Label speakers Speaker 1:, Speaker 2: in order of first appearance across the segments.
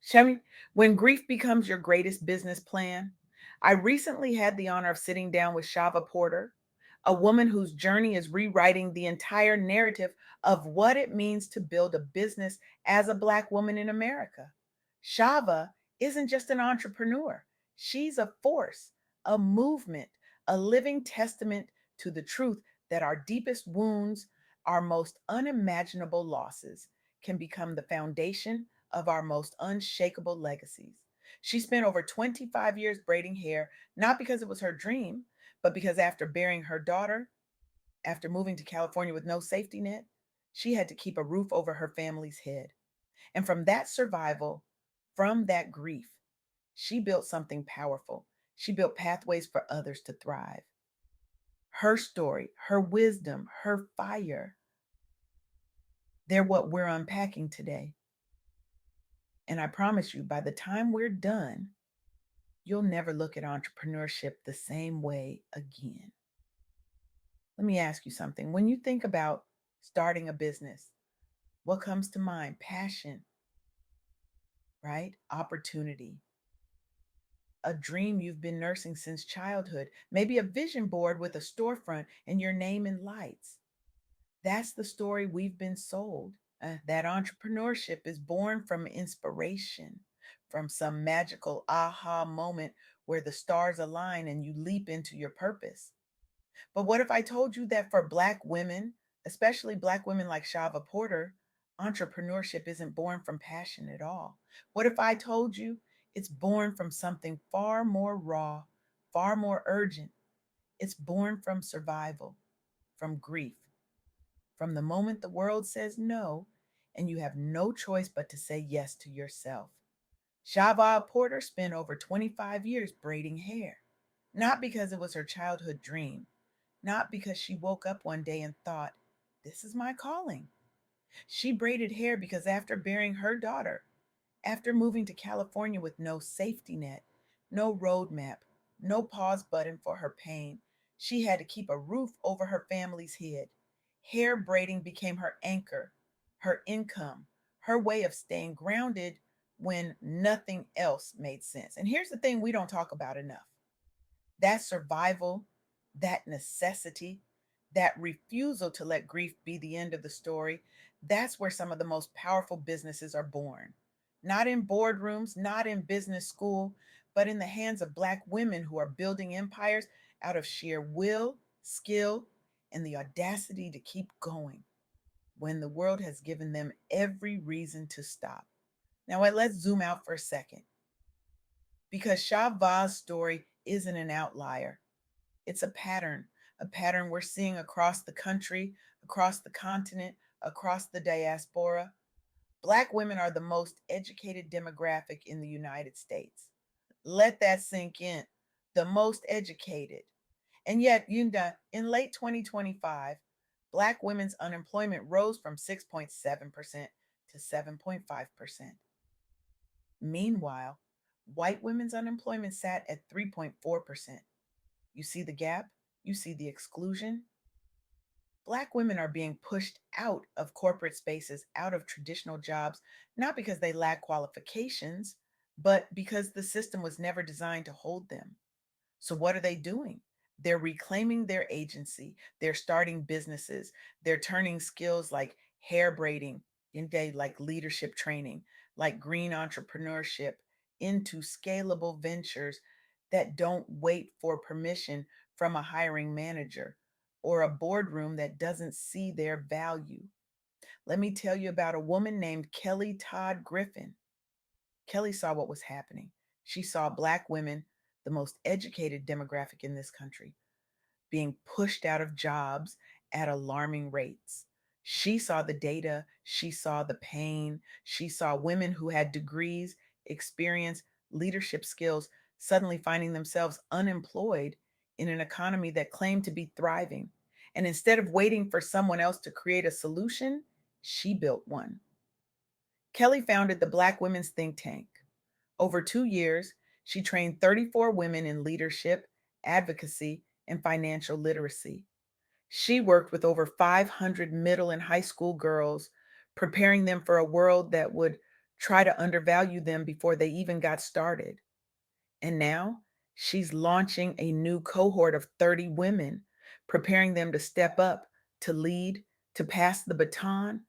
Speaker 1: Shall we? When grief becomes your greatest business plan. I recently had the honor of sitting down with Sha'Va Porter, a woman whose journey is rewriting the entire narrative of what it means to build a business as a Black woman in America. Sha'Va isn't just an entrepreneur, she's a force, a movement, a living testament to the truth that our deepest wounds, our most unimaginable losses, can become the foundation of our most unshakable legacies. She spent over 25 years braiding hair, not because it was her dream, but because after burying her daughter, after moving to California with no safety net, she had to keep a roof over her family's head. And from that survival, from that grief, she built something powerful. She built pathways for others to thrive. Her story, her wisdom, her fire, they're what we're unpacking today. And I promise you, by the time we're done, you'll never look at entrepreneurship the same way again. Let me ask you something. When you think about starting a business, what comes to mind? Passion, right? Opportunity, a dream you've been nursing since childhood, maybe a vision board with a storefront and your name in lights. That's the story we've been sold. That entrepreneurship is born from inspiration, from some magical aha moment where the stars align and you leap into your purpose. But what if I told you that for Black women, especially Black women like Sha'Va Porter, entrepreneurship isn't born from passion at all? What if I told you it's born from something far more raw, far more urgent? It's born from survival, from grief, from the moment the world says no, and you have no choice but to say yes to yourself. Sha'Va Porter spent over 25 years braiding hair, not because it was her childhood dream, not because she woke up one day and thought, this is my calling. She braided hair because after burying her daughter, after moving to California with no safety net, no roadmap, no pause button for her pain, she had to keep a roof over her family's head. Hair braiding became her anchor, her income, her way of staying grounded when nothing else made sense. And here's the thing we don't talk about enough: that survival, that necessity, that refusal to let grief be the end of the story. That's where some of the most powerful businesses are born. Not in boardrooms, not in business school, but in the hands of Black women who are building empires out of sheer will, skill, and the audacity to keep going when the world has given them every reason to stop. Now, let's zoom out for a second, because Shahvaz's story isn't an outlier. It's a pattern we're seeing across the country, across the continent, across the diaspora. Black women are the most educated demographic in the United States. Let that sink in. The most educated. And yet, in late 2025, Black women's unemployment rose from 6.7% to 7.5%. Meanwhile, white women's unemployment sat at 3.4%. You see the gap? You see the exclusion? Black women are being pushed out of corporate spaces, out of traditional jobs, not because they lack qualifications, but because the system was never designed to hold them. So, what are they doing? They're reclaiming their agency. They're starting businesses. They're turning skills like hair braiding into like leadership training, like green entrepreneurship into scalable ventures that don't wait for permission from a hiring manager or a boardroom that doesn't see their value. Let me tell you about a woman named Kelly Todd Griffin. Kelly saw what was happening. She saw Black women, the most educated demographic in this country, being pushed out of jobs at alarming rates. She saw the data, she saw the pain, she saw women who had degrees, experience, leadership skills suddenly finding themselves unemployed in an economy that claimed to be thriving. And instead of waiting for someone else to create a solution, she built one. Kelly founded the Black Women's Think Tank. Over 2 years, she trained 34 women in leadership, advocacy, and financial literacy. She worked with over 500 middle and high school girls, preparing them for a world that would try to undervalue them before they even got started. And now she's launching a new cohort of 30 women, preparing them to step up, to lead, to pass the baton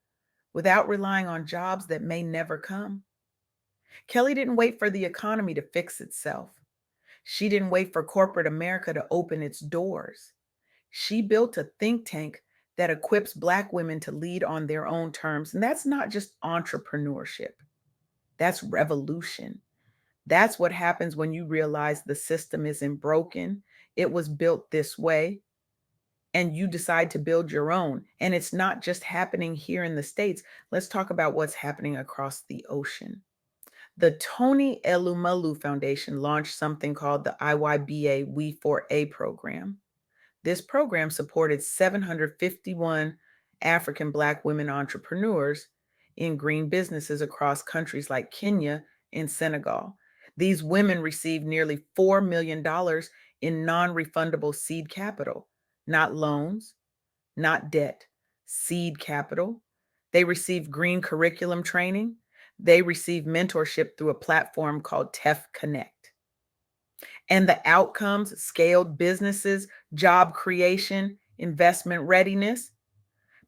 Speaker 1: without relying on jobs that may never come. Kelly didn't wait for the economy to fix itself. She didn't wait for corporate America to open its doors. She built a think tank that equips Black women to lead on their own terms. And that's not just entrepreneurship, that's revolution. That's what happens when you realize the system isn't broken. It was built this way, and you decide to build your own. And it's not just happening here in the States. Let's talk about what's happening across the ocean. The Tony Elumalu Foundation launched something called the IYBA We4A program. This program supported 751 African Black women entrepreneurs in green businesses across countries like Kenya and Senegal. These women received nearly $4 million in non refundable seed capital, not loans, not debt, seed capital. They received green curriculum training. They received mentorship through a platform called TEF Connect. And the outcomes, scaled businesses, job creation, investment readiness.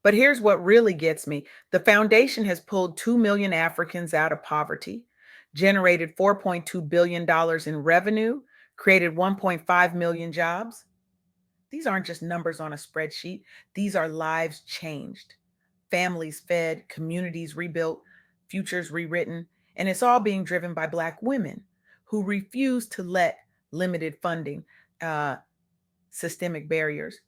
Speaker 1: But here's what really gets me: the foundation has pulled 2 million Africans out of poverty, generated $4.2 billion in revenue, created 1.5 million jobs. These aren't just numbers on a spreadsheet, these are lives changed, families fed, communities rebuilt, futures rewritten, and it's all being driven by Black women who refuse to let limited funding, uh, systemic barriers,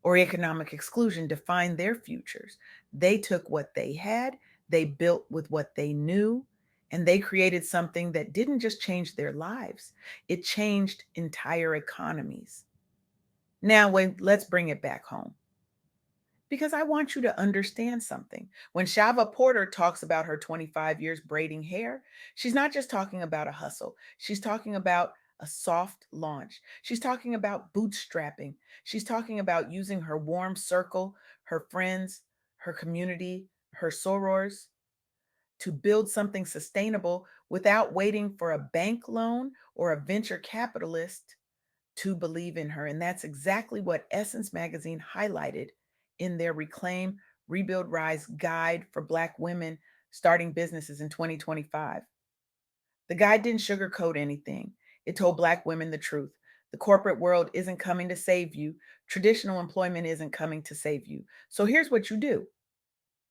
Speaker 1: or economic exclusion define their futures. They took what they had, they built with what they knew, and they created something that didn't just change their lives, it changed entire economies. Now, wait, let's bring it back home because I want you to understand something. When Sha'Va Porter talks about her 25 years braiding hair, she's not just talking about a hustle. She's talking about a soft launch. She's talking about bootstrapping. She's talking about using her warm circle, her friends, her community, her sorors to build something sustainable without waiting for a bank loan or a venture capitalist to believe in her. And that's exactly what Essence Magazine highlighted in their Reclaim, Rebuild, Rise guide for Black women starting businesses in 2025. The guide didn't sugarcoat anything, it told Black women the truth. The corporate world isn't coming to save you, traditional employment isn't coming to save you. So here's what you do: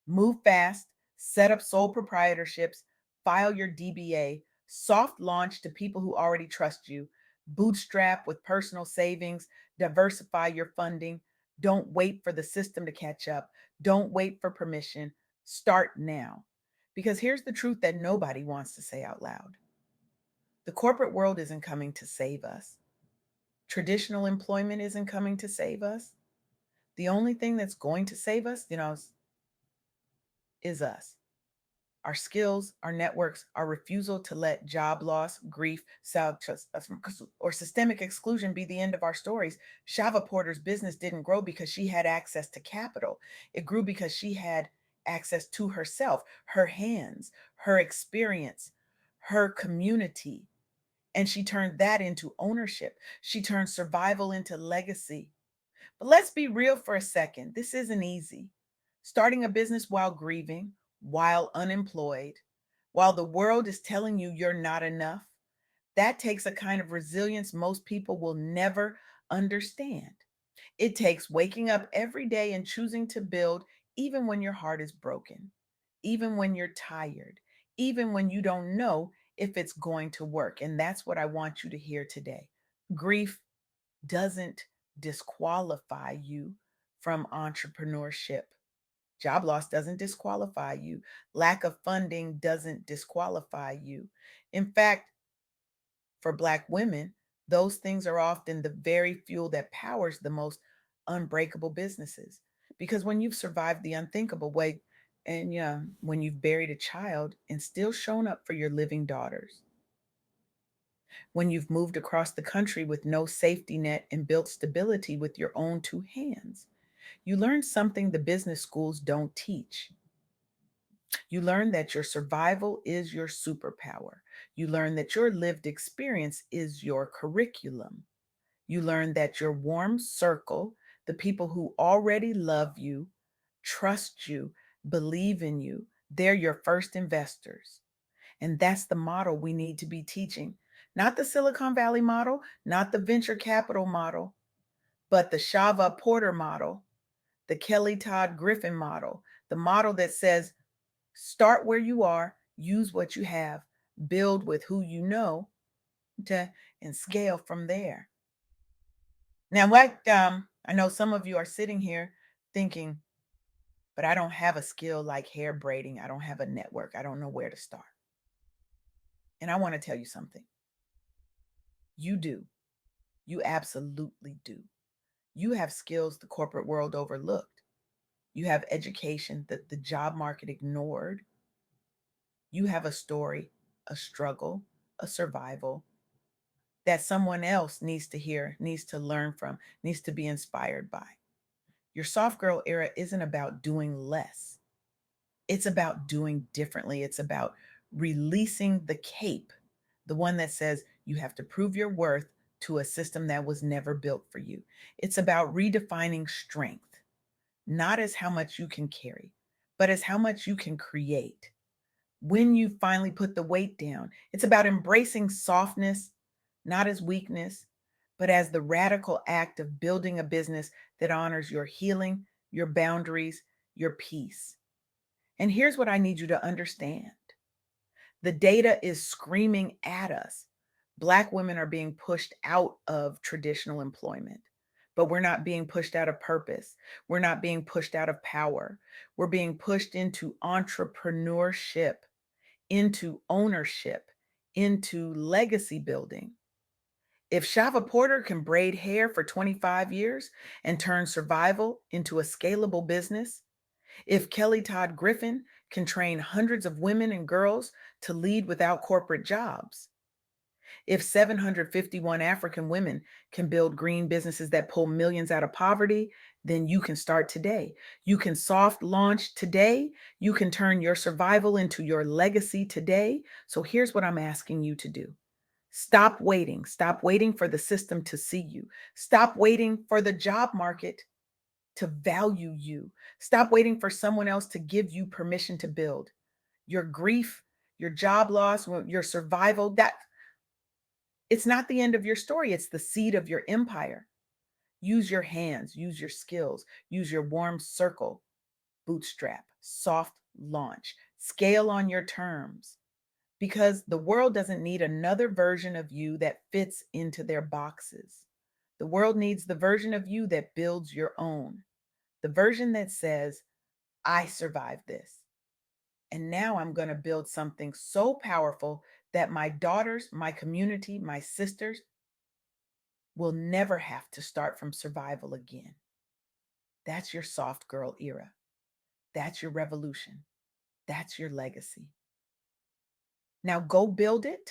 Speaker 1: move fast, set up sole proprietorships, file your DBA, soft launch to people who already trust you, bootstrap with personal savings, diversify your funding. Don't wait for the system to catch up. Don't wait for permission. Start now. Because here's the truth that nobody wants to say out loud: the corporate world isn't coming to save us, traditional employment isn't coming to save us. The only thing that's going to save us, is us. Our skills, our networks, our refusal to let job loss, grief, or systemic exclusion be the end of our stories. Sha'Va Porter's business didn't grow because she had access to capital. It grew because she had access to herself, her hands, her experience, her community. And she turned that into ownership. She turned survival into legacy. But let's be real for a second. This isn't easy. Starting a business while grieving, while unemployed, while the world is telling you you're not enough, that takes a kind of resilience most people will never understand. It takes waking up every day and choosing to build even when your heart is broken, even when you're tired, even when you don't know if it's going to work. And that's what I want you to hear today. Grief doesn't disqualify you from entrepreneurship. Job loss doesn't disqualify you. Lack of funding doesn't disqualify you. In fact, for Black women, those things are often the very fuel that powers the most unbreakable businesses. Because when you've survived the unthinkable way, and yeah, when you've buried a child and still shown up for your living daughters, when you've moved across the country with no safety net and built stability with your own two hands, you learn something the business schools don't teach: You learn that your survival is your superpower. You learn that your lived experience is your curriculum. You learn that your warm circle, the people who already love you, trust you, believe in you, they're your first investors. And that's the model we need to be teaching. Not the Silicon Valley model, not the venture capital model, but the Sha'Va Porter model, the Kelly Todd Griffin model, the model that says start where you are, use what you have, build with who you know to and scale from there. Now, what I know some of you are sitting here thinking, but I don't have a skill like hair braiding. I don't have a network. I don't know where to start. And I want to tell you something. You do. You absolutely do. You have skills the corporate world overlooked. You have education that the job market ignored. You have a story, a struggle, a survival that someone else needs to hear, needs to learn from, needs to be inspired by. Your soft girl era isn't about doing less. It's about doing differently. It's about releasing the cape, the one that says you have to prove your worth to a system that was never built for you. It's about redefining strength, not as how much you can carry, but as how much you can create. When you finally put the weight down, it's about embracing softness, not as weakness, but as the radical act of building a business that honors your healing, your boundaries, your peace. And here's what I need you to understand: the data is screaming at us. Black women are being pushed out of traditional employment, but we're not being pushed out of purpose. We're not being pushed out of power. We're being pushed into entrepreneurship, into ownership, into legacy building. If Shava Porter can braid hair for 25 years and turn survival into a scalable business, if Kelly Todd Griffin can train hundreds of women and girls to lead without corporate jobs, if 751 African women can build green businesses that pull millions out of poverty, then you can start today. You can soft launch today. You can turn your survival into your legacy today. So here's what I'm asking you to do: stop waiting. Stop waiting for the system to see you. Stop waiting for the job market to value you. Stop waiting for someone else to give you permission to build. Your grief, your job loss, your survival, that it's not the end of your story, it's the seed of your empire. Use your hands, use your skills, use your warm circle, bootstrap, soft launch, scale on your terms, because the world doesn't need another version of you that fits into their boxes. The world needs the version of you that builds your own, the version that says, I survived this. And now I'm going to build something so powerful that my daughters, my community, my sisters will never have to start from survival again. That's your soft girl era. That's your revolution. That's your legacy. Now go build it.